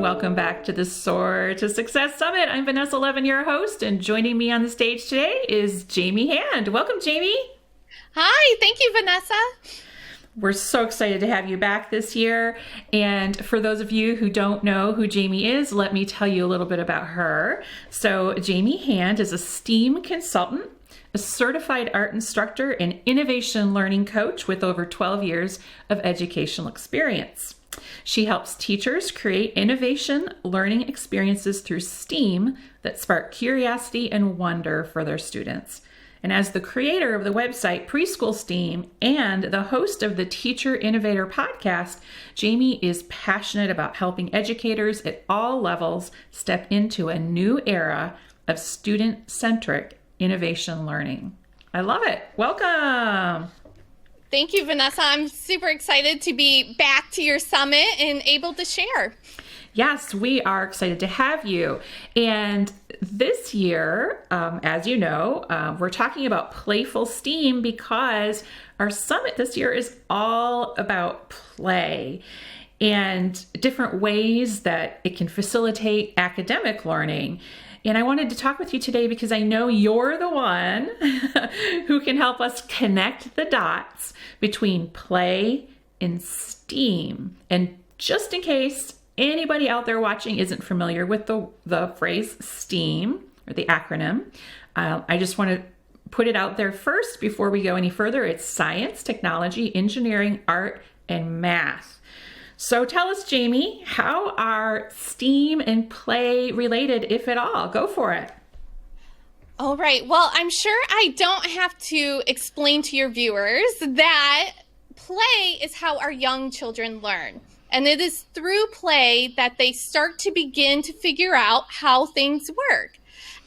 welcome back to the Soar to Success Summit. I'm Vanessa Levin, your host, and joining me on the stage today is Jamie Hand. Welcome, Jamie. Hi, thank you, Vanessa. We're so excited to have you back this year. And for those of you who don't know who Jamie is, let me tell you a little bit about her. So Jamie Hand is a STEAM consultant, a certified art instructor, and innovation learning coach with over 12 years of educational experience. She helps teachers create innovation learning experiences through STEAM that spark curiosity and wonder for their students. And as the creator of the website Preschool STEAM and the host of the Teacher Innovator podcast, Jamie is passionate about helping educators at all levels step into a new era of student-centric innovation learning. I love it. Welcome. Thank you, Vanessa. I'm super excited to be back to your summit and able to share. Yes, we are excited to have you. And this year, as you know, we're talking about playful STEAM because our summit this year is all about play and different ways that it can facilitate academic learning. And I wanted to talk with you today because I know you're the one who can help us connect the dots between play and STEAM. And just in case anybody out there watching isn't familiar with the phrase STEAM or the acronym, I just want to put it out there first before we go any further. It's science, technology, engineering, art, and math. So tell us, Jamie, how are STEAM and play related, if at all? Go for it. All right. Well, I'm sure I don't have to explain to your viewers that play is how our young children learn. And it is through play that they start to begin to figure out how things work.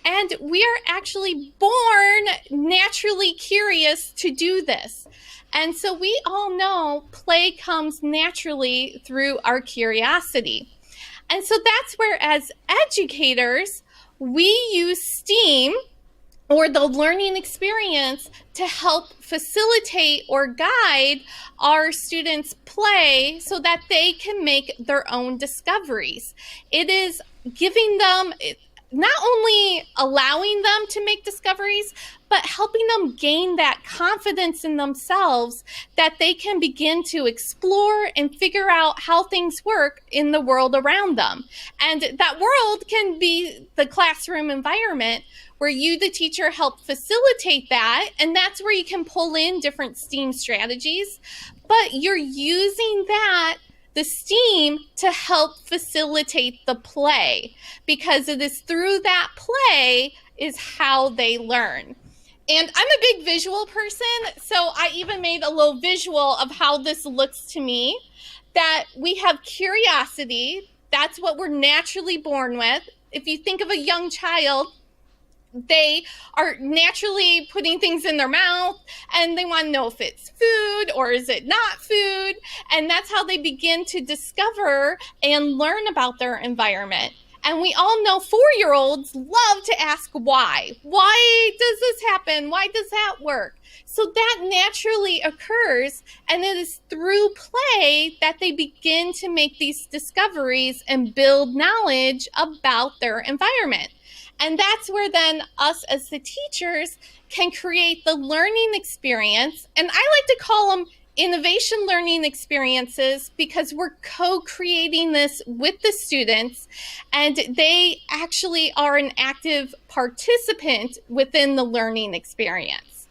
And we are actually born naturally curious to do this. And so we all know play comes naturally through our curiosity. And so that's where, as educators, we use STEAM, or the learning experience, to help facilitate or guide our students' play so that they can make their own discoveries. It is giving them, not only allowing them to make discoveries, but helping them gain that confidence in themselves that they can begin to explore and figure out how things work in the world around them. And that world can be the classroom environment where you, the teacher, help facilitate that. And that's where you can pull in different STEAM strategies. But you're using the STEAM to help facilitate the play, because it is through that play is how they learn. And I'm a big visual person, so I even made a little visual of how this looks to me, that we have curiosity. That's what we're naturally born with. If you think of a young child, they are naturally putting things in their mouth and they want to know if it's food or is it not food. And that's how they begin to discover and learn about their environment. And we all know 4-year-olds love to ask why. Why does this happen? Why does that work? So that naturally occurs, and it is through play that they begin to make these discoveries and build knowledge about their environment. And that's where then us as the teachers can create the learning experience. And I like to call them innovation learning experiences because we're co-creating this with the students, and they actually are an active participant within the learning experience.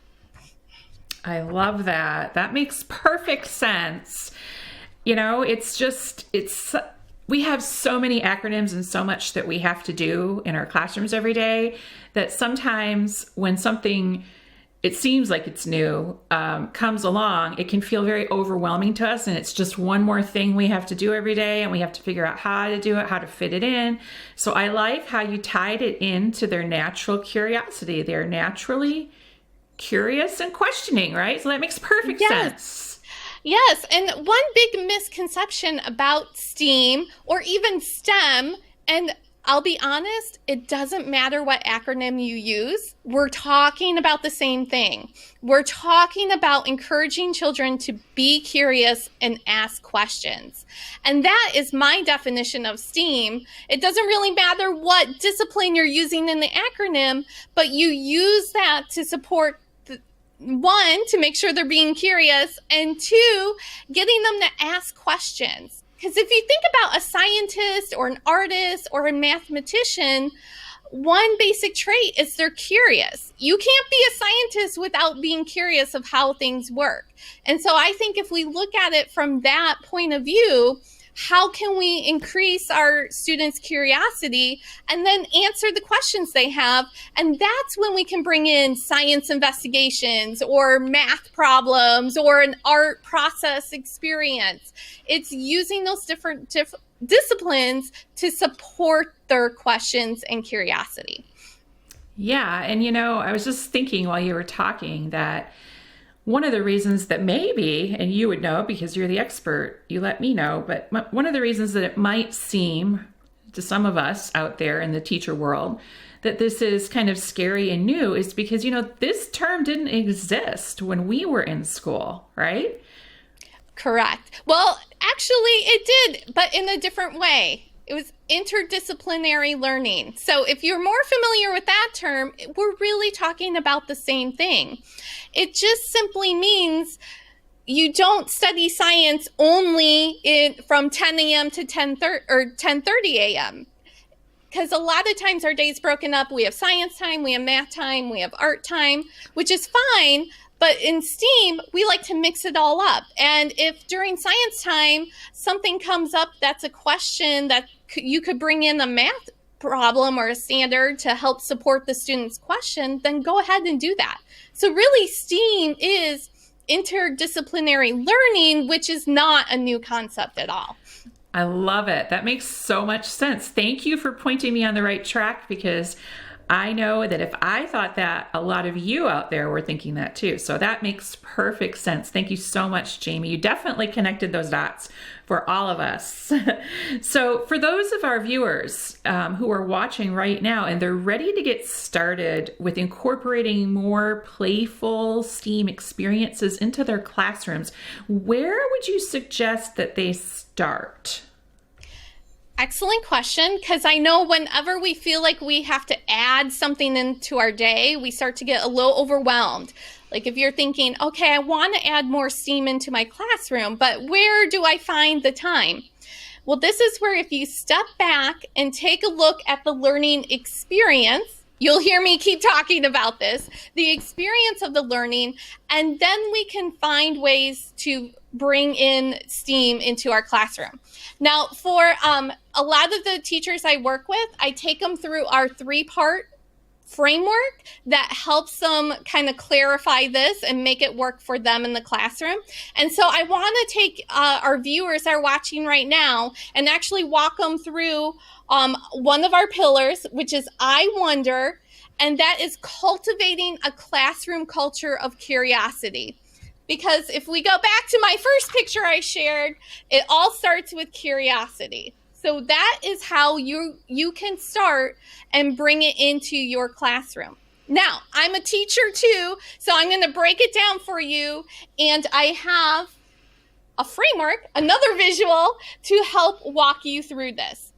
I love that. That makes perfect sense. You know, we have so many acronyms and so much that we have to do in our classrooms every day that sometimes when something, it seems like it's new, comes along, it can feel very overwhelming to us. And it's just one more thing we have to do every day, and we have to figure out how to do it, how to fit it in. So I like how you tied it into their natural curiosity. They're naturally curious and questioning, right? So that makes perfect sense. Yes, and one big misconception about STEAM or even STEM, and I'll be honest, it doesn't matter what acronym you use. We're talking about the same thing. We're talking about encouraging children to be curious and ask questions. And that is my definition of STEAM. It doesn't really matter what discipline you're using in the acronym, but you use that to support one, to make sure they're being curious, and two, getting them to ask questions. Because if you think about a scientist or an artist or a mathematician, one basic trait is they're curious. You can't be a scientist without being curious of how things work. And so I think if we look at it from that point of view, how can we increase our students' curiosity and then answer the questions they have? And that's when we can bring in science investigations or math problems or an art process experience. It's using those different disciplines to support their questions and curiosity. Yeah. And, I was just thinking while you were talking that one of the reasons that maybe, and you would know because you're the expert, you let me know, but one of the reasons that it might seem to some of us out there in the teacher world that this is kind of scary and new is because, this term didn't exist when we were in school, right? Correct. Well, actually it did, but in a different way. It was interdisciplinary learning. So if you're more familiar with that term, we're really talking about the same thing. It just simply means you don't study science only from 10 a.m. to 10:30 a.m. Because a lot of times our day's broken up. We have science time, we have math time, we have art time, which is fine. But in STEAM, we like to mix it all up. And if during science time, something comes up that's a question that you could bring in a math problem or a standard to help support the student's question, then go ahead and do that. So really, STEAM is interdisciplinary learning, which is not a new concept at all. I love it. That makes so much sense. Thank you for pointing me on the right track, because I know that if I thought that, a lot of you out there were thinking that too. So that makes perfect sense. Thank you so much, Jamie. You definitely connected those dots for all of us. So for those of our viewers who are watching right now and they're ready to get started with incorporating more playful STEAM experiences into their classrooms, where would you suggest that they start? Excellent question, because I know whenever we feel like we have to add something into our day, we start to get a little overwhelmed. Like if you're thinking, okay, I want to add more STEAM into my classroom, but where do I find the time? Well, this is where if you step back and take a look at the learning experience, you'll hear me keep talking about this, the experience of the learning, and then we can find ways to bring in STEAM into our classroom. Now, for a lot of the teachers I work with, I take them through our 3-part framework that helps them kind of clarify this and make it work for them in the classroom. And so I want to take our viewers that are watching right now and actually walk them through one of our pillars, which is I wonder, and that is cultivating a classroom culture of curiosity. Because if we go back to my first picture I shared, it all starts with curiosity. So that is how you can start and bring it into your classroom. Now, I'm a teacher too, so I'm going to break it down for you. And I have a framework, another visual, to help walk you through this.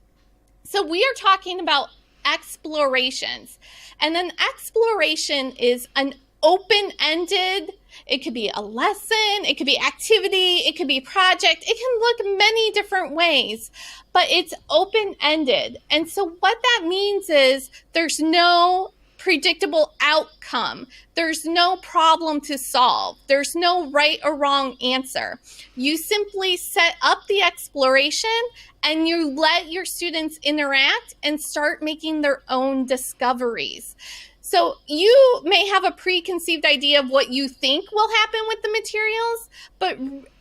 So we are talking about explorations. And an exploration is an open-ended, it could be a lesson, it could be activity, it could be project, it can look many different ways, but it's open-ended. And so what that means is there's no predictable outcome. There's no problem to solve. There's no right or wrong answer. You simply set up the exploration and you let your students interact and start making their own discoveries. So you may have a preconceived idea of what you think will happen with the materials, but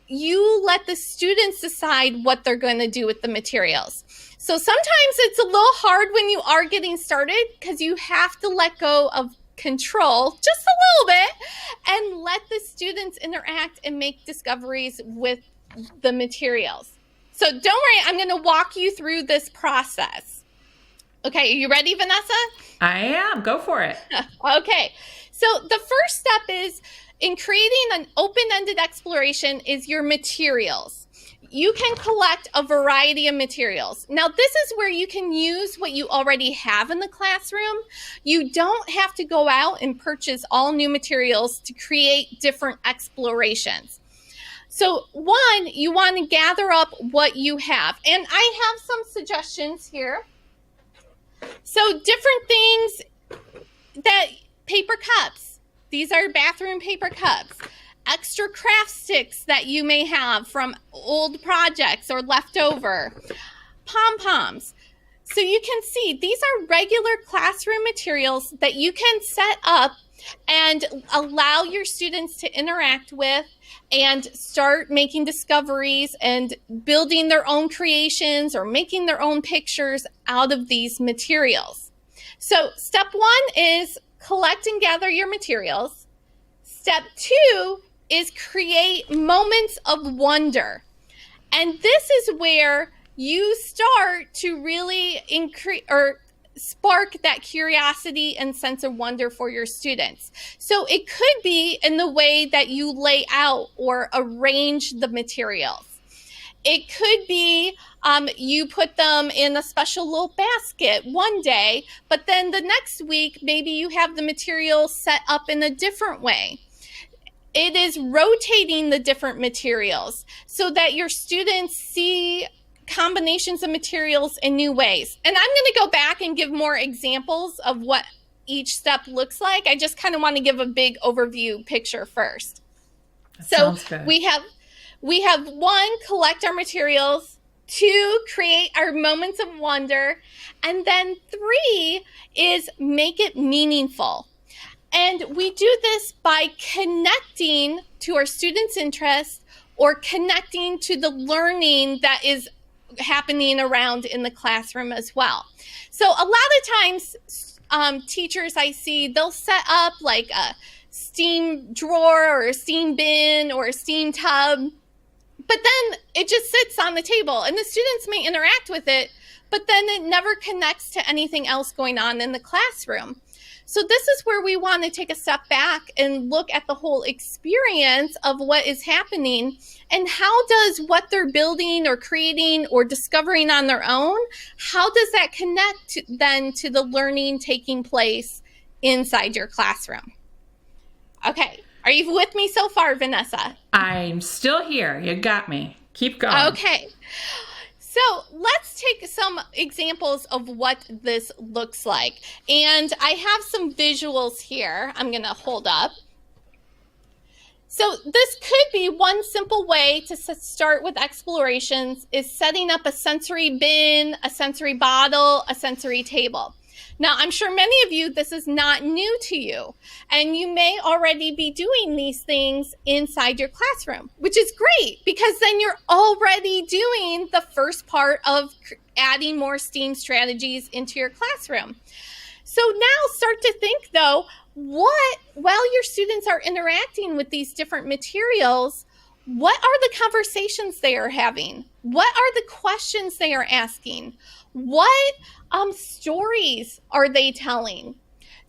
you let the students decide what they're going to do with the materials. So sometimes it's a little hard when you are getting started because you have to let go of control just a little bit and let the students interact and make discoveries with the materials. So don't worry, I'm going to walk you through this process. Okay, are you ready, Vanessa? I am. Go for it. Okay, so the first step is in creating an open-ended exploration is your materials. You can collect a variety of materials. Now, this is where you can use what you already have in the classroom. You don't have to go out and purchase all new materials to create different explorations. So one, you want to gather up what you have. And I have some suggestions here. So different things that paper cups. These are bathroom paper cups. Extra craft sticks that you may have from old projects or leftover. Pom-poms. So you can see these are regular classroom materials that you can set up and allow your students to interact with and start making discoveries and building their own creations or making their own pictures out of these materials. So step one is collect and gather your materials. Step two is create moments of wonder. And this is where you start to really increase or spark that curiosity and sense of wonder for your students. So it could be in the way that you lay out or arrange the materials. It could be you put them in a special little basket one day, but then the next week, maybe you have the material set up in a different way. It is rotating the different materials so that your students see combinations of materials in new ways. And I'm going to go back and give more examples of what each step looks like. I just kind of want to give a big overview picture first. So we have one, collect our materials, two, create our moments of wonder, and then three is make it meaningful. And we do this by connecting to our students' interests or connecting to the learning that is happening around in the classroom as well. So a lot of times teachers I see, they'll set up like a steam drawer or a steam bin or a steam tub, but then it just sits on the table and the students may interact with it, but then it never connects to anything else going on in the classroom. So this is where we want to take a step back and look at the whole experience of what is happening and how does what they're building or creating or discovering on their own, how does that connect then to the learning taking place inside your classroom? Okay, are you with me so far, Vanessa? I'm still here. You got me. Keep going. Okay. So let's take some examples of what this looks like. And I have some visuals here I'm going to hold up. So this could be one simple way to start with explorations is setting up a sensory bin, a sensory bottle, a sensory table. Now, I'm sure many of you, this is not new to you, and you may already be doing these things inside your classroom, which is great because then you're already doing the first part of adding more STEAM strategies into your classroom. So now start to think though, while your students are interacting with these different materials, what are the conversations they are having? What are the questions they are asking? What stories are they telling?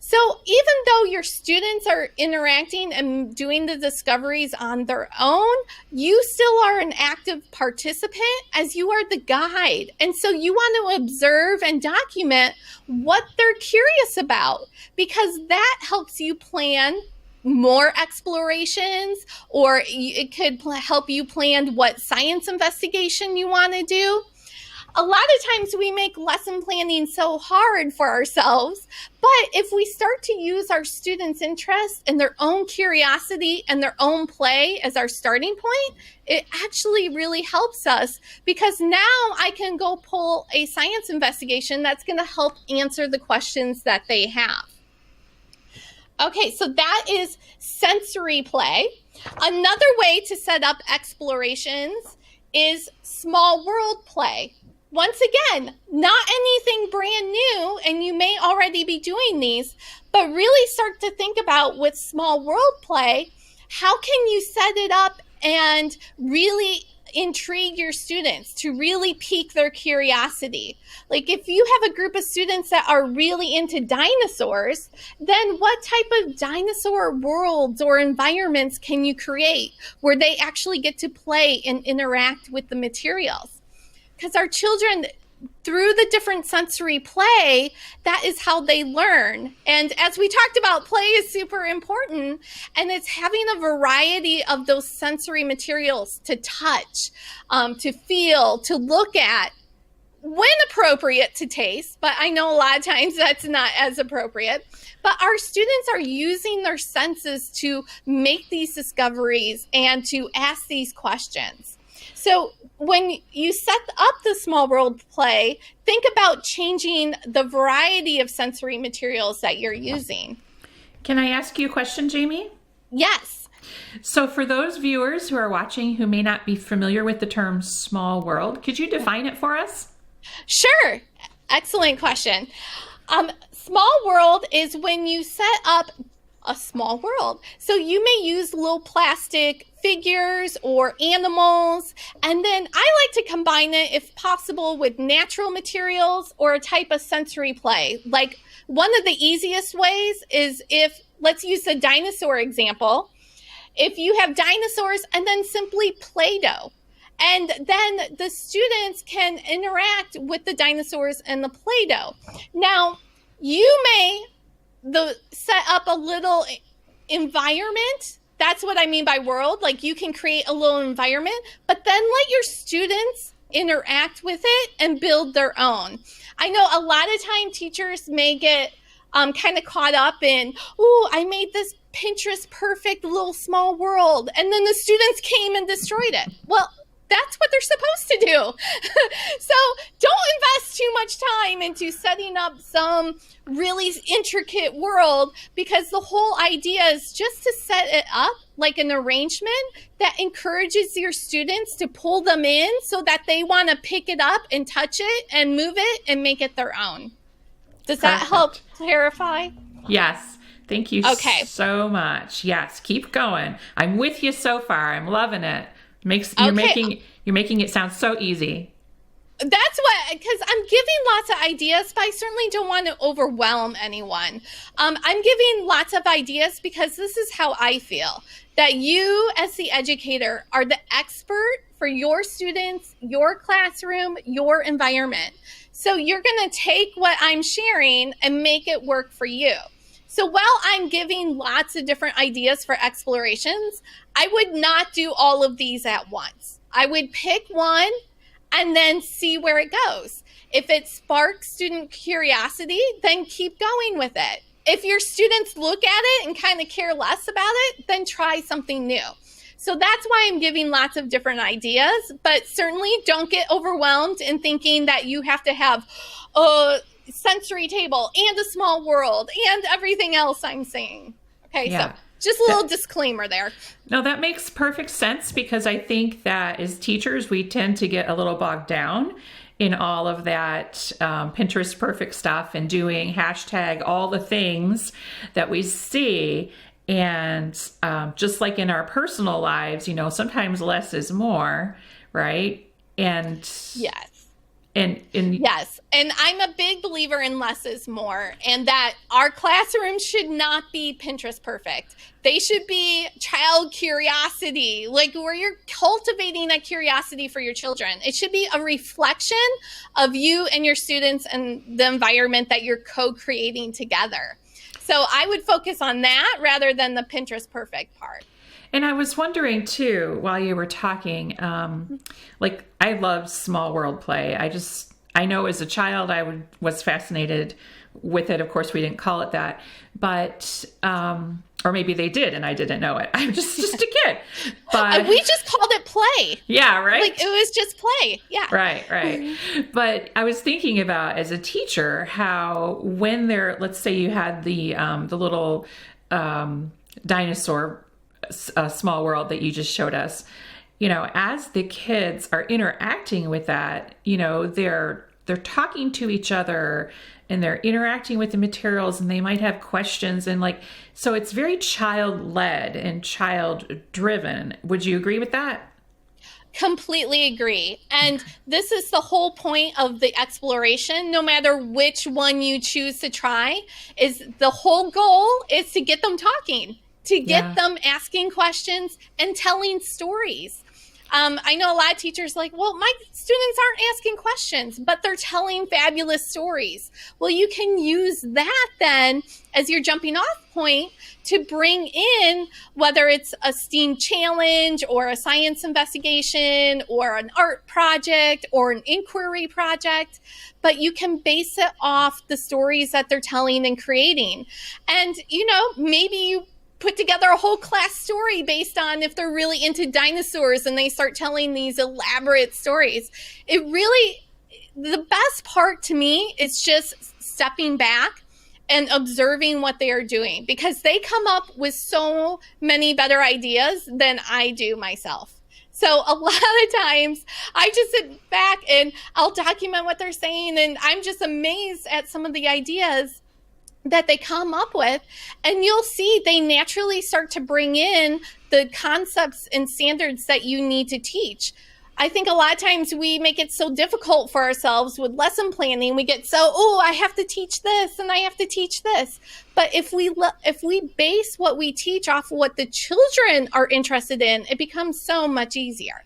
So even though your students are interacting and doing the discoveries on their own, you still are an active participant as you are the guide. And so you want to observe and document what they're curious about because that helps you plan more explorations, or it could help you plan what science investigation you want to do. A lot of times we make lesson planning so hard for ourselves, but if we start to use our students' interest and their own curiosity and their own play as our starting point, it actually really helps us because now I can go pull a science investigation that's going to help answer the questions that they have. Okay, so that is sensory play. Another way to set up explorations is small world play. Once again, not anything brand new, and you may already be doing these, but really start to think about with small world play, how can you set it up and really intrigue your students, to really pique their curiosity. Like if you have a group of students that are really into dinosaurs, then what type of dinosaur worlds or environments can you create where they actually get to play and interact with the materials? Because our children, through the different sensory play, that is how they learn. And as we talked about, play is super important, and it's having a variety of those sensory materials to touch, to feel, to look at, when appropriate to taste, but I know a lot of times that's not as appropriate. But our students are using their senses to make these discoveries and to ask these questions. So when you set up the small world play, think about changing the variety of sensory materials that you're using. Can I ask you a question, Jamie? Yes. So for those viewers who are watching who may not be familiar with the term small world, could you define it for us? Sure. Excellent question. Small world is when you set up a small world. So you may use little plastic figures or animals, and then I like to combine it, if possible, with natural materials or a type of sensory play. Like one of the easiest ways is, if, let's use the dinosaur example, if you have dinosaurs and then simply Play-Doh, and then the students can interact with the dinosaurs and the Play-Doh. Now, you may set up a little environment. That's what I mean by world. Like you can create a little environment, but then let your students interact with it and build their own. I know a lot of time teachers may get kind of caught up in, oh, I made this Pinterest perfect little small world, and then the students came and destroyed it. Well, that's what they're supposed to do. So don't invest too much time into setting up some really intricate world, because the whole idea is just to set it up like an arrangement that encourages your students to pull them in so that they want to pick it up and touch it and move it and make it their own. Does that help clarify? Yes. Thank you so much. Yes, keep going. I'm with you so far. I'm loving it. You're making it sound so easy. That's what, because I'm giving lots of ideas, but I certainly don't want to overwhelm anyone. I'm giving lots of ideas because this is how I feel, that you as the educator are the expert for your students, your classroom, your environment. So you're going to take what I'm sharing and make it work for you. So while I'm giving lots of different ideas for explorations, I would not do all of these at once. I would pick one and then see where it goes. If it sparks student curiosity, then keep going with it. If your students look at it and kind of care less about it, then try something new. So that's why I'm giving lots of different ideas, but certainly don't get overwhelmed in thinking that you have to have a sensory table and a small world and everything else I'm saying. Okay, yeah. So just a little disclaimer there. No, that makes perfect sense, because I think that as teachers, we tend to get a little bogged down in all of that Pinterest perfect stuff and doing hashtag all the things that we see. And just like in our personal lives, sometimes less is more, right? And yes. Yes. And I'm a big believer in less is more, and that our classrooms should not be Pinterest perfect. They should be child curiosity, like where you're cultivating that curiosity for your children. It should be a reflection of you and your students and the environment that you're co-creating together. So I would focus on that rather than the Pinterest perfect part. And I was wondering too, while you were talking, like I love small world play. I know as a child was fascinated with it. Of course, we didn't call it that, but or maybe they did and I didn't know it. I'm just a kid. But we just called it play. Yeah, right. Like it was just play. Yeah. Right. But I was thinking about, as a teacher, how when let's say you had the little dinosaur small world that you just showed us, as the kids are interacting with that, they're talking to each other and they're interacting with the materials, and they might have questions, and so it's very child led and child driven. Would you agree with that? Completely agree. And this is the whole point of the exploration. No matter which one you choose to try, is the whole goal is to get them talking, to get them asking questions and telling stories. I know a lot of teachers like, well, my students aren't asking questions, but they're telling fabulous stories. Well, you can use that then as your jumping off point to bring in, whether it's a STEAM challenge or a science investigation or an art project or an inquiry project, but you can base it off the stories that they're telling and creating. And, maybe you put together a whole class story based on if they're really into dinosaurs and they start telling these elaborate stories. The best part to me is just stepping back and observing what they are doing, because they come up with so many better ideas than I do myself. So a lot of times I just sit back and I'll document what they're saying, and I'm just amazed at some of the ideas that they come up with, and you'll see they naturally start to bring in the concepts and standards that you need to teach. I think a lot of times we make it so difficult for ourselves with lesson planning. We get I have to teach this and I have to teach this. But if we base what we teach off of what the children are interested in, it becomes so much easier.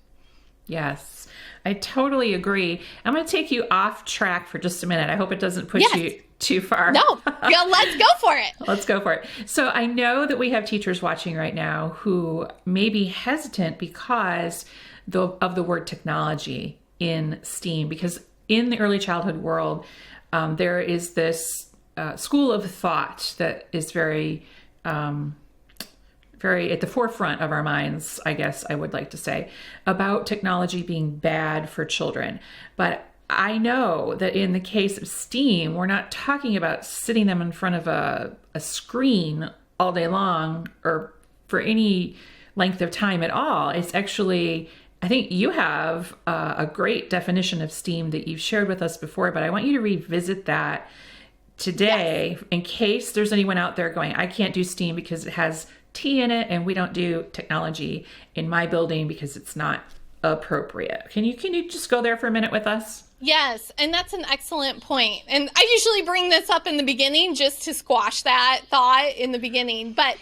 Yes, I totally agree. I'm going to take you off track for just a minute. I hope it doesn't push you too far. No, let's go for it. Let's go for it. So I know that we have teachers watching right now who may be hesitant because of the word technology in STEAM, because in the early childhood world, there is this school of thought that is very at the forefront of our minds, I guess I would like to say, about technology being bad for children. But I know that in the case of STEAM, we're not talking about sitting them in front of a screen all day long or for any length of time at all. It's actually, I think you have a great definition of STEAM that you've shared with us before, but I want you to revisit that today in case there's anyone out there going, I can't do STEAM because it has T in it, and we don't do technology in my building because it's not appropriate. Can you just go there for a minute with us? Yes, and that's an excellent point. And I usually bring this up in the beginning just to squash that thought in the beginning. But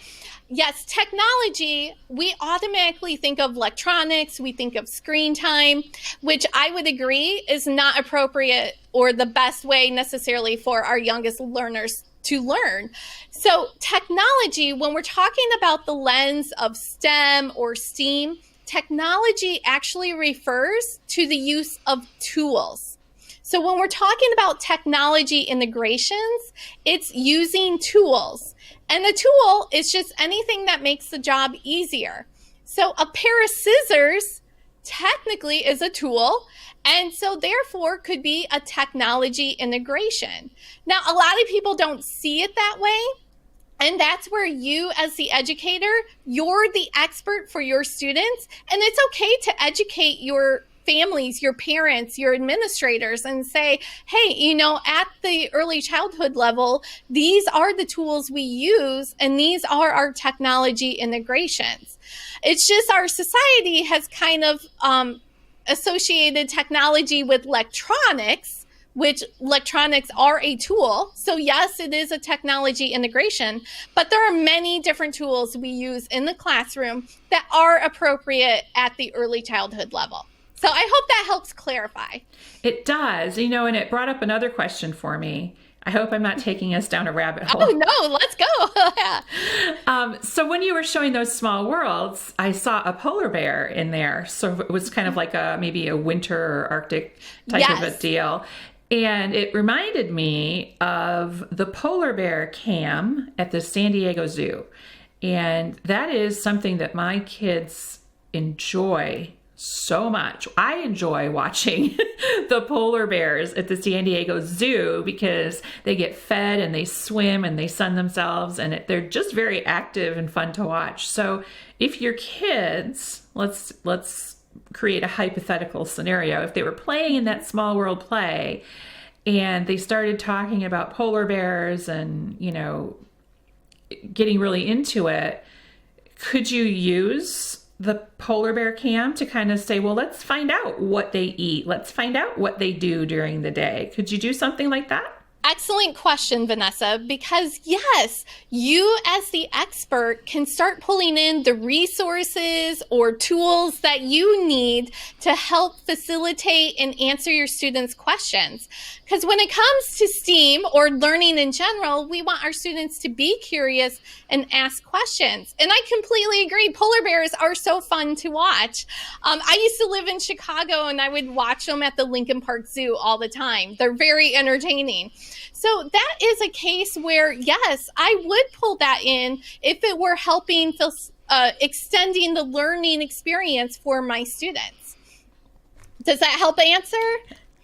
yes, technology, we automatically think of electronics, we think of screen time, which I would agree is not appropriate or the best way necessarily for our youngest learners to learn. So technology, when we're talking about the lens of STEM or STEAM, technology actually refers to the use of tools. So when we're talking about technology integrations, it's using tools. And a tool is just anything that makes the job easier. So a pair of scissors technically is a tool, and so therefore could be a technology integration. Now, a lot of people don't see it that way. And that's where you, as the educator, you're the expert for your students. And it's okay to educate your families, your parents, your administrators, and say, hey, at the early childhood level, these are the tools we use, and these are our technology integrations. It's just our society has kind of associated technology with electronics, which electronics are a tool. So yes, it is a technology integration, but there are many different tools we use in the classroom that are appropriate at the early childhood level. So I hope that helps clarify. It does, and it brought up another question for me. I hope I'm not taking us down a rabbit hole. Oh, no, let's go. So when you were showing those small worlds, I saw a polar bear in there. So it was kind of like maybe a winter or Arctic type of a deal. And it reminded me of the polar bear cam at the San Diego Zoo. And that is something that my kids enjoy so much. I enjoy watching the polar bears at the San Diego Zoo because they get fed and they swim and they sun themselves, and they're just very active and fun to watch. So if your kids, let's create a hypothetical scenario. If they were playing in that small world play and they started talking about polar bears and, getting really into it, could you use the polar bear cam to kind of say, well, let's find out what they eat. Let's find out what they do during the day. Could you do something like that? Excellent question, Vanessa, because yes, you as the expert can start pulling in the resources or tools that you need to help facilitate and answer your students' questions. Because when it comes to STEAM or learning in general, we want our students to be curious and ask questions. And I completely agree. Polar bears are so fun to watch. I used to live in Chicago and I would watch them at the Lincoln Park Zoo all the time. They're very entertaining. So that is a case where, yes, I would pull that in if it were helping extending the learning experience for my students. Does that help answer?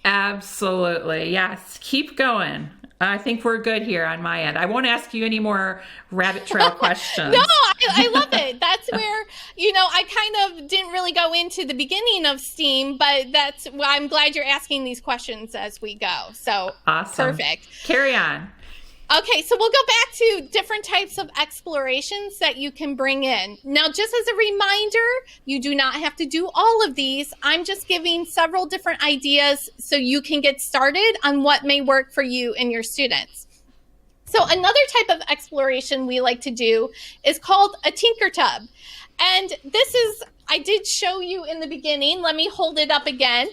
Absolutely. Yes. Keep going. I think we're good here on my end. I won't ask you any more rabbit trail questions. No, I love it. That's where, I kind of didn't really go into the beginning of STEAM, but I'm glad you're asking these questions as we go. So awesome. Perfect. Carry on. Okay, so we'll go back to different types of explorations that you can bring in. Now, just as a reminder, you do not have to do all of these. I'm just giving several different ideas so you can get started on what may work for you and your students. So another type of exploration we like to do is called a tinker tub. And this is, I did show you in the beginning. Let me hold it up again.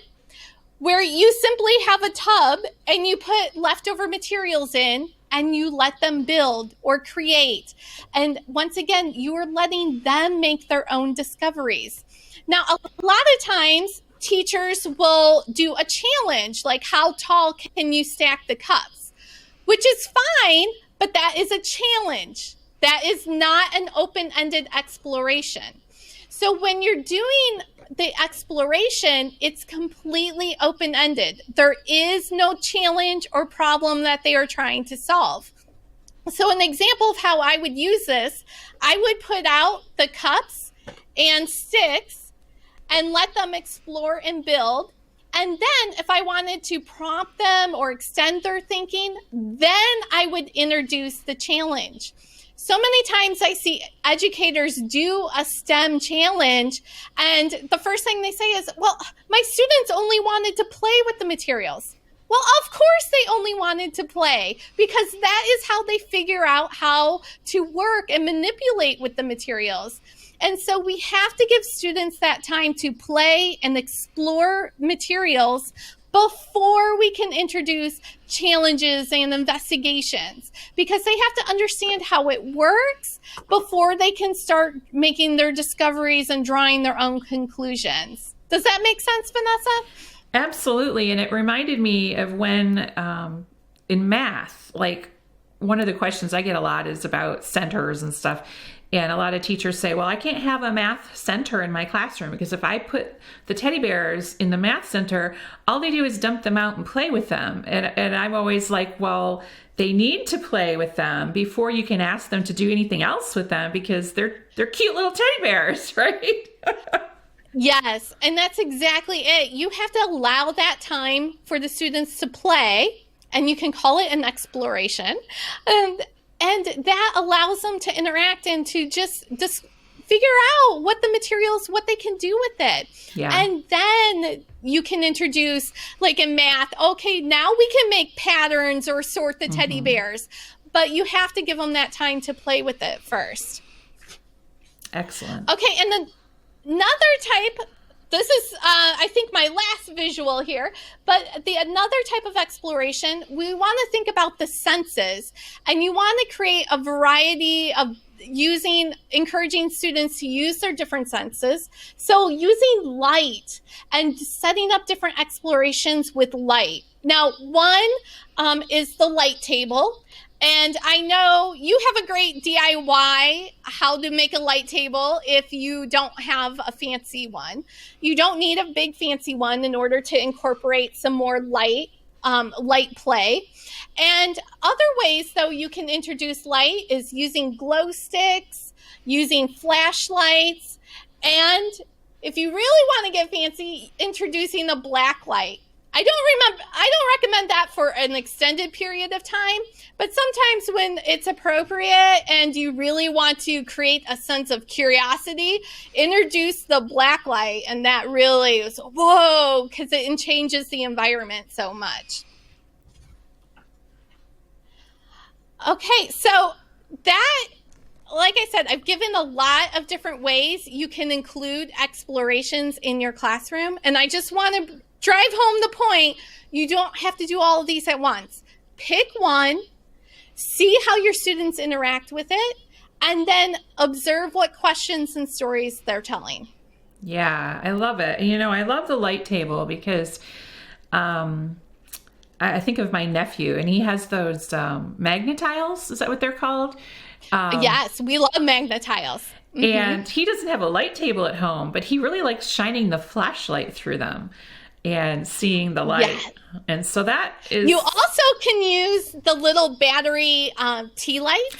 Where you simply have a tub and you put leftover materials in and you let them build or create. And once again, you are letting them make their own discoveries. Now, a lot of times teachers will do a challenge, like how tall can you stack the cups, which is fine, but that is a challenge. That is not an open-ended exploration. So when you're doing the exploration, it's completely open-ended. There is no challenge or problem that they are trying to solve. So an example of how I would use this, I would put out the cups and sticks and let them explore and build. And then if I wanted to prompt them or extend their thinking, then I would introduce the challenge. So many times I see educators do a STEM challenge and the first thing they say is, well, my students only wanted to play with the materials. Well, of course they only wanted to play because that is how they figure out how to work and manipulate with the materials. And so we have to give students that time to play and explore materials before we can introduce challenges and investigations, because they have to understand how it works before they can start making their discoveries and drawing their own conclusions. Does that make sense, Vanessa? Absolutely. And it reminded me of when in math, like one of the questions I get a lot is about centers and stuff. And a lot of teachers say, well, I can't have a math center in my classroom because if I put the teddy bears in the math center, all they do is dump them out and play with them. And I'm always like, well, they need to play with them before you can ask them to do anything else with them because they're cute little teddy bears, right? Yes, and that's exactly it. You have to allow that time for the students to play, and you can call it an exploration. And that allows them to interact and to just figure out what the materials, what they can do with it. Yeah. And then you can introduce, like in math, okay, now we can make patterns or sort the teddy bears, but you have to give them that time to play with it first. Excellent. Okay, and then another type, this is, I think, my last visual here, but another type of exploration, we want to think about the senses, and you want to create a variety of encouraging students to use their different senses. So using light and setting up different explorations with light. Now, one is the light table. And I know you have a great DIY how to make a light table if you don't have a fancy one. You don't need a big fancy one in order to incorporate some more light play. And other ways, though, you can introduce light is using glow sticks, using flashlights, and if you really want to get fancy, introducing a black light. I don't recommend that for an extended period of time, but sometimes when it's appropriate and you really want to create a sense of curiosity, introduce the black light, and that really is whoa, because it changes the environment so much. Okay, so that, like I said, I've given a lot of different ways you can include explorations in your classroom, and I just want to drive home the point, you don't have to do all of these at once. Pick one, see how your students interact with it, and then observe what questions and stories they're telling. Yeah, I love it. You know, I love the light table because I think of my nephew, and he has those magnetiles. Is that what they're called? Yes, we love magnetiles. And he doesn't have a light table at home, but he really likes shining the flashlight through them and seeing the light. Yeah. And so that is... You also can use the little battery tea lights,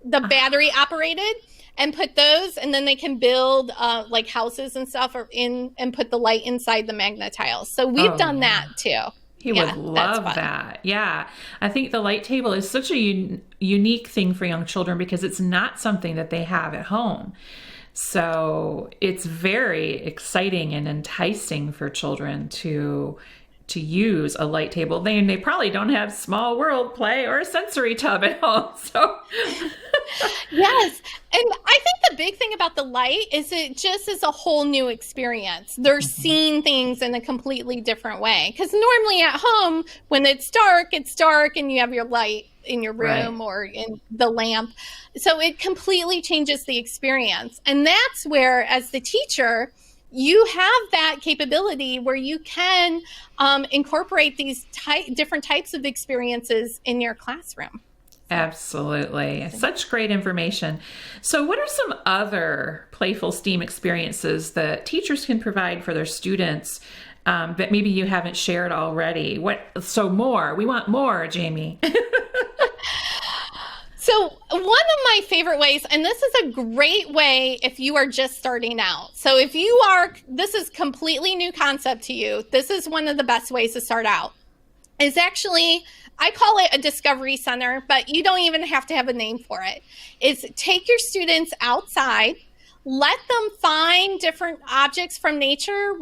the battery operated, and put those, and then they can build like houses and stuff and put the light inside the magnetiles. So we've done that too. He would love that. Yeah. I think the light table is such a unique thing for young children because it's not something that they have at home. So it's very exciting and enticing for children to use a light table. They probably don't have Small World Play or a sensory tub at home. So yes. And I think the big thing about the light is it just is a whole new experience. They're seeing things in a completely different way. Because normally at home, when it's dark and you have your light in your room or in the lamp. So it completely changes the experience. And that's where, as the teacher, you have that capability where you can incorporate these different types of experiences in your classroom. Absolutely. Such great information. So what are some other playful STEAM experiences that teachers can provide for their students that maybe you haven't shared already? We want more, Jamie. So one of my favorite ways, and this is a great way if you are just starting out. So if this is completely new concept to you, this is one of the best ways to start out. Is actually, I call it a discovery center, but you don't even have to have a name for it. Is take your students outside, let them find different objects from nature.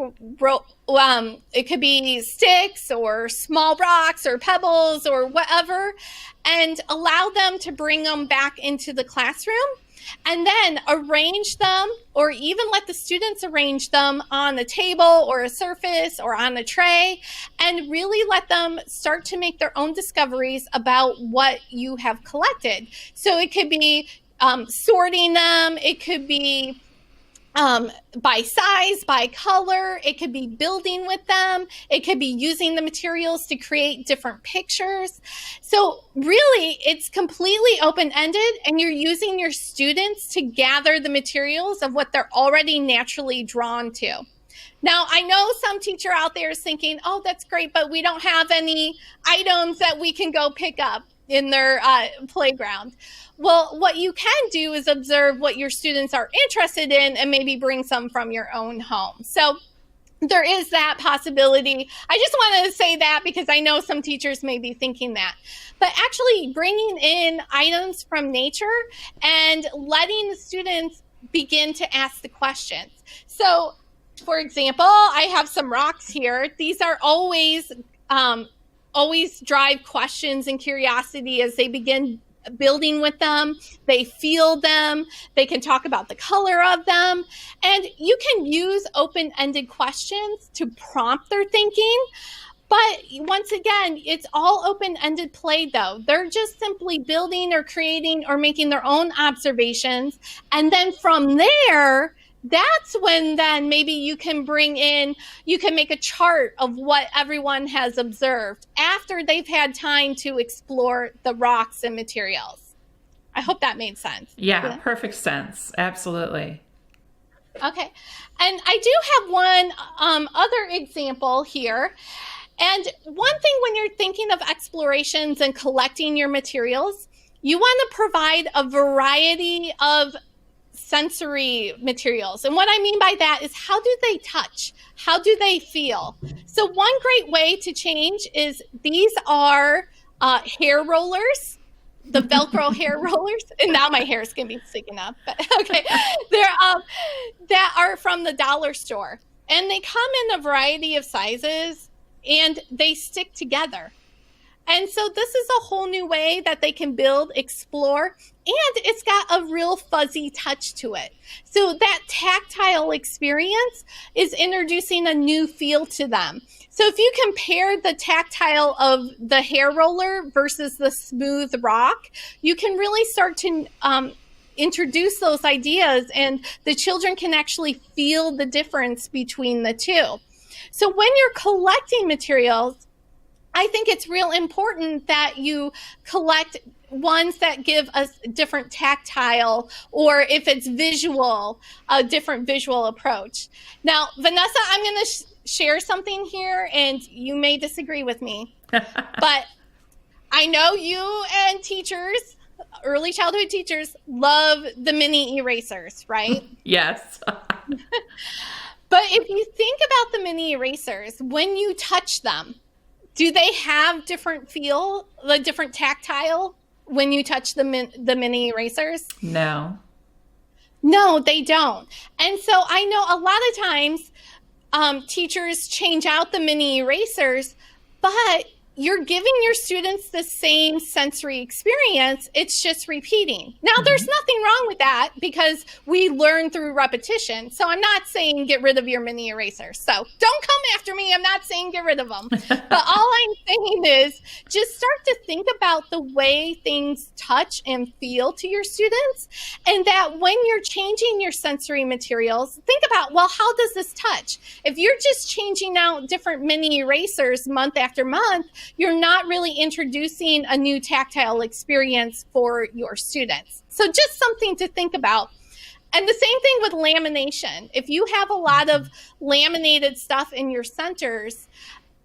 It could be sticks or small rocks or pebbles or whatever, and allow them to bring them back into the classroom and then arrange them, or even let the students arrange them on the table or a surface or on a tray, and really let them start to make their own discoveries about what you have collected. So it could be sorting them, it could be by size, by color, it could be building with them, it could be using the materials to create different pictures. So really, it's completely open-ended, and you're using your students to gather the materials of what they're already naturally drawn to. Now, I know some teacher out there is thinking, oh, that's great, but we don't have any items that we can go pick up in their playground. Well, what you can do is observe what your students are interested in and maybe bring some from your own home. So there is that possibility. I just wanted to say that because I know some teachers may be thinking that. But actually bringing in items from nature and letting the students begin to ask the questions. So, for example, I have some rocks here. These are always drive questions and curiosity as they begin building with them. They feel them. They can talk about the color of them. And you can use open-ended questions to prompt their thinking. But once again, it's all open-ended play, though. They're just simply building or creating or making their own observations. And then from there, that's when then maybe you can make a chart of what everyone has observed after they've had time to explore the rocks and materials. I hope that made sense. Yeah, perfect sense. Absolutely. Okay. And I do have one other example here. And one thing when you're thinking of explorations and collecting your materials, you want to provide a variety of sensory materials. And what I mean by that is, how do they touch? How do they feel? So one great way to change is, these are hair rollers, the Velcro hair rollers. And now my hair is going to be sticking up. But okay. They're that are from the dollar store. And they come in a variety of sizes, and they stick together. And so this is a whole new way that they can build, explore, and it's got a real fuzzy touch to it. So that tactile experience is introducing a new feel to them. So if you compare the tactile of the hair roller versus the smooth rock, you can really start to introduce those ideas, and the children can actually feel the difference between the two. So when you're collecting materials, I think it's real important that you collect ones that give us different tactile, or if it's visual, a different visual approach. Now, Vanessa, I'm going to share something here, and you may disagree with me, but I know you and teachers, early childhood teachers, love the mini erasers, right? Yes. But if you think about the mini erasers, when you touch them, do they have different feel, the different tactile when you touch the mini erasers? No. No, they don't. And so I know a lot of times teachers change out the mini erasers, but you're giving your students the same sensory experience. It's just repeating. Now, there's nothing wrong with that, because we learn through repetition. So I'm not saying get rid of your mini erasers. So don't come after me. I'm not saying get rid of them. But all I'm saying is, just start to think about the way things touch and feel to your students. And that when you're changing your sensory materials, think about, well, how does this touch? If you're just changing out different mini erasers month after month, you're not really introducing a new tactile experience for your students. So just something to think about. And the same thing with lamination. If you have a lot of laminated stuff in your centers,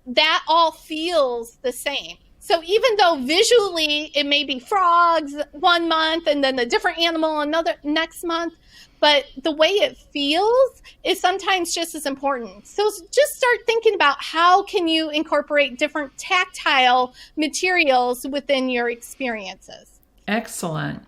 that all feels the same. So even though visually it may be frogs one month and then a different animal another next month, but the way it feels is sometimes just as important. So just start thinking about, how can you incorporate different tactile materials within your experiences? Excellent.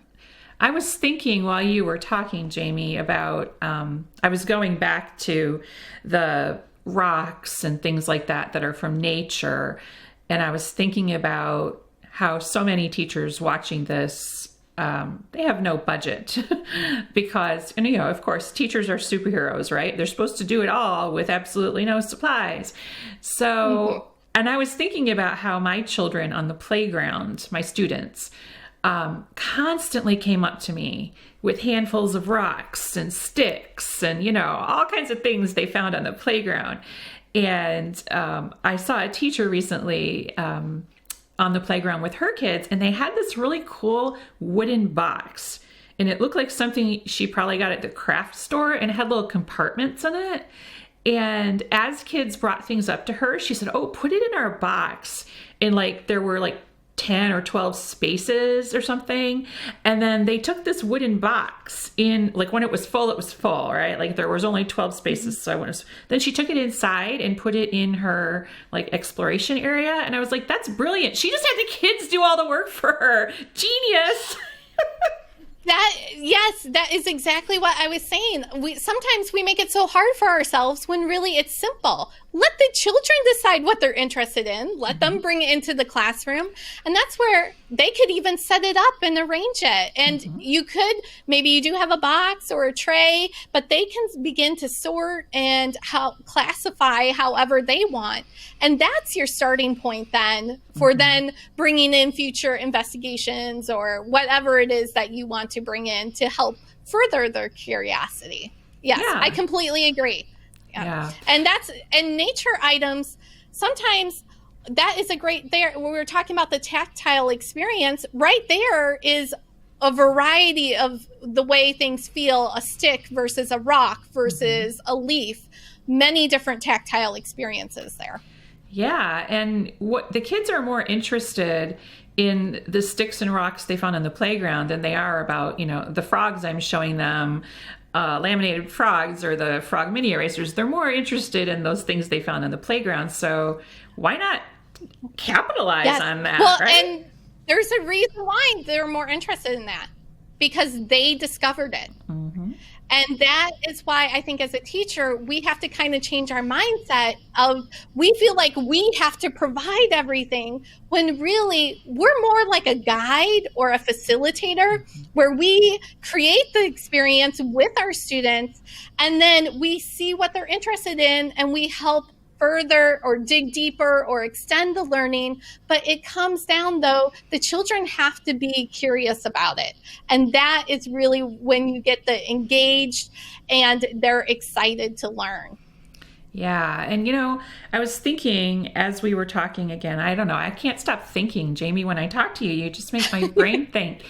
I was thinking while you were talking, Jamie, about, I was going back to the rocks and things like that are from nature. And I was thinking about how so many teachers watching this, they have no budget because, and you know, of course, teachers are superheroes, right? They're supposed to do it all with absolutely no supplies. So, and I was thinking about how my children on the playground, my students, constantly came up to me with handfuls of rocks and sticks and, you know, all kinds of things they found on the playground. And I saw a teacher recently on the playground with her kids, and they had this really cool wooden box. And it looked like something she probably got at the craft store, and it had little compartments in it. And as kids brought things up to her, she said, "Oh, put it in our box." And like there were like 10 or 12 spaces or something. And then they took this wooden box in, like when it was full, right? Like there was only 12 spaces. So then she took it inside and put it in her like exploration area. And I was like, that's brilliant. She just had the kids do all the work for her. Genius. That is exactly what I was saying. Sometimes we make it so hard for ourselves when really it's simple. Let the children decide what they're interested in. Let them bring it into the classroom. And that's where they could even set it up and arrange it. And you could, maybe you do have a box or a tray, but they can begin to sort and classify however they want. And that's your starting point then for then bringing in future investigations or whatever it is that you want to bring in to help further their curiosity. Yes, yeah. I completely agree. Yeah. And nature items, sometimes that is a great, there, when we were talking about the tactile experience, right there is a variety of the way things feel, a stick versus a rock versus a leaf, many different tactile experiences there. Yeah. And what the kids are more interested in the sticks and rocks they found on the playground than they are about, the frogs I'm showing them, laminated frogs or the frog mini erasers. They're more interested in those things they found on the playground. So why not capitalize on that? Well, right? And there's a reason why they're more interested in that, because they discovered it. Mm-hmm. And that is why I think as a teacher, we have to kind of change our mindset of, we feel like we have to provide everything, when really we're more like a guide or a facilitator, where we create the experience with our students, and then we see what they're interested in and we help further or dig deeper or extend the learning. But it comes down, though, the children have to be curious about it. And that is really when you get the engaged and they're excited to learn. Yeah. And, I was thinking as we were talking again, I don't know, I can't stop thinking, Jamie, when I talk to you. You just make my brain think.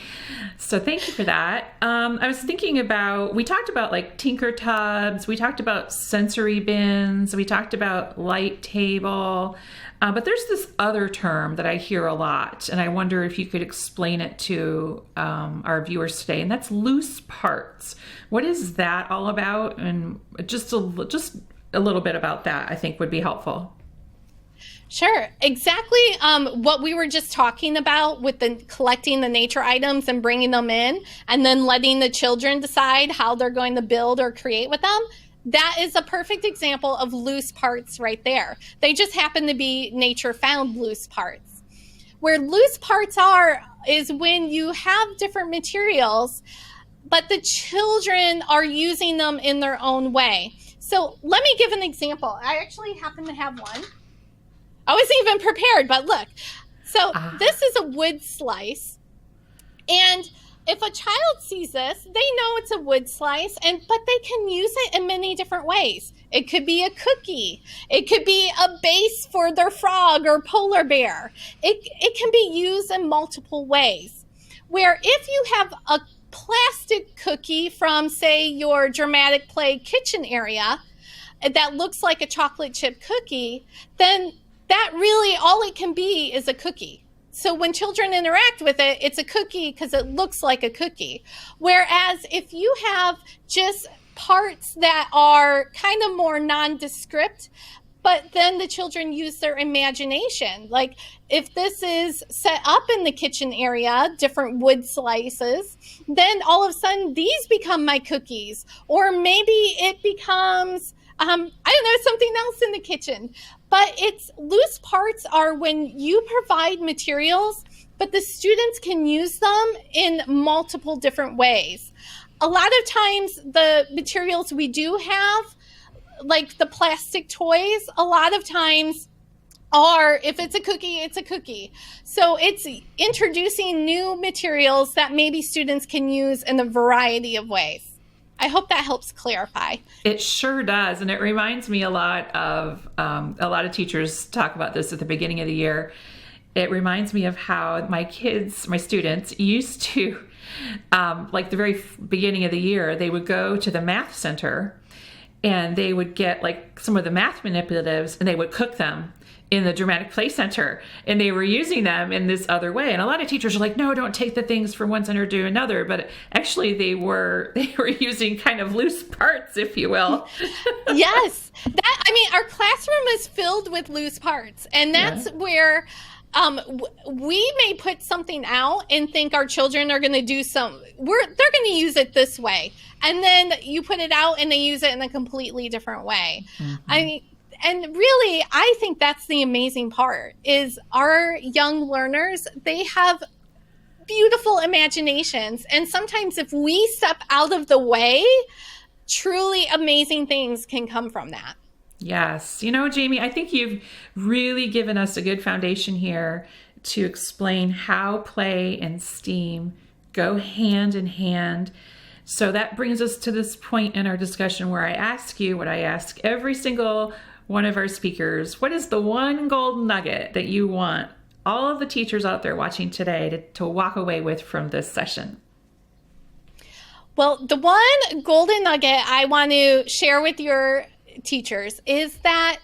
So thank you for that. I was thinking about, we talked about like Tinker Tubs, we talked about sensory bins, we talked about light table, but there's this other term that I hear a lot, and I wonder if you could explain it to our viewers today, and that's loose parts. What is that all about? And just a little bit about that, I think, would be helpful. Sure. Exactly what we were just talking about with the collecting the nature items and bringing them in, and then letting the children decide how they're going to build or create with them. That is a perfect example of loose parts right there. They just happen to be nature found loose parts. Where loose parts is when you have different materials, but the children are using them in their own way. So let me give an example. I actually happen to have one. I wasn't even prepared, but look. So this is a wood slice. And if a child sees this, they know it's a wood slice, but they can use it in many different ways. It could be a cookie. It could be a base for their frog or polar bear. It can be used in multiple ways. Where if you have a plastic cookie from, say, your dramatic play kitchen area that looks like a chocolate chip cookie, then that really all it can be is a cookie. So when children interact with it, it's a cookie because it looks like a cookie. Whereas if you have just parts that are kind of more nondescript, but then the children use their imagination. Like if this is set up in the kitchen area, different wood slices, then all of a sudden these become my cookies. Or maybe it becomes, I don't know, something else in the kitchen. But loose parts are when you provide materials, but the students can use them in multiple different ways. A lot of times the materials we do have, like the plastic toys, a lot of times if it's a cookie, it's a cookie. So it's introducing new materials that maybe students can use in a variety of ways. I hope that helps clarify. It sure does. And it reminds me a lot of teachers talk about this at the beginning of the year. It reminds me of how my students used to, like the very beginning of the year, they would go to the math center and they would get like some of the math manipulatives and they would cook them in the dramatic play center, and they were using them in this other way. And a lot of teachers are like, no, don't take the things from one center to another. But actually they were using kind of loose parts, if you will. Yes. Our classroom is filled with loose parts. And that's where we may put something out and think our children are going to do they're going to use it this way. And then you put it out and they use it in a completely different way. Mm-hmm. And really, I think that's the amazing part, is our young learners, they have beautiful imaginations. And sometimes if we step out of the way, truly amazing things can come from that. Yes. Jamie, I think you've really given us a good foundation here to explain how play and STEAM go hand in hand. So that brings us to this point in our discussion where I ask you what I ask every single one of our speakers. What is the one golden nugget that you want all of the teachers out there watching today to walk away with from this session? Well, the one golden nugget I want to share with your teachers is that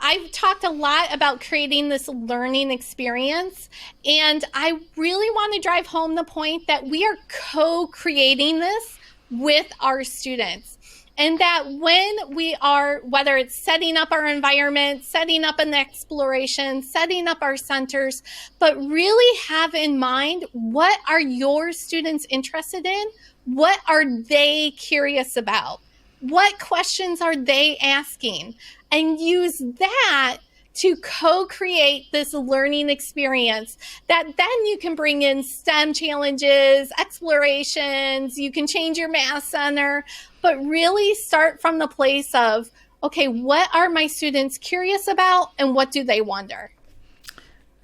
I've talked a lot about creating this learning experience, and I really want to drive home the point that we are co-creating this with our students. And that when we are, whether it's setting up our environment, setting up an exploration, setting up our centers, but really have in mind, what are your students interested in? What are they curious about? What questions are they asking? And use that to co-create this learning experience that then you can bring in STEM challenges, explorations, you can change your math center, but really start from the place of, okay, what are my students curious about and what do they wonder?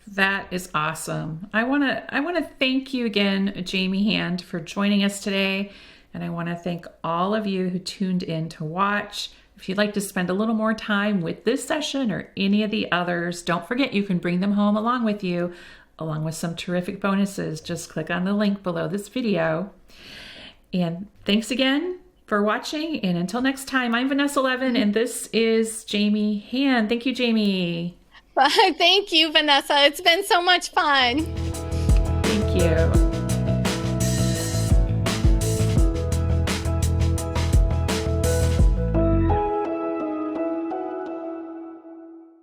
That is awesome. I want to thank you again, Jamie Hand, for joining us today. And I want to thank all of you who tuned in to watch. If you'd like to spend a little more time with this session or any of the others, don't forget you can bring them home along with you, along with some terrific bonuses. Just click on the link below this video. And thanks again for watching. And until next time, I'm Vanessa Levin, and this is Jamie Hand. Thank you, Jamie. Thank you, Vanessa. It's been so much fun. Thank you.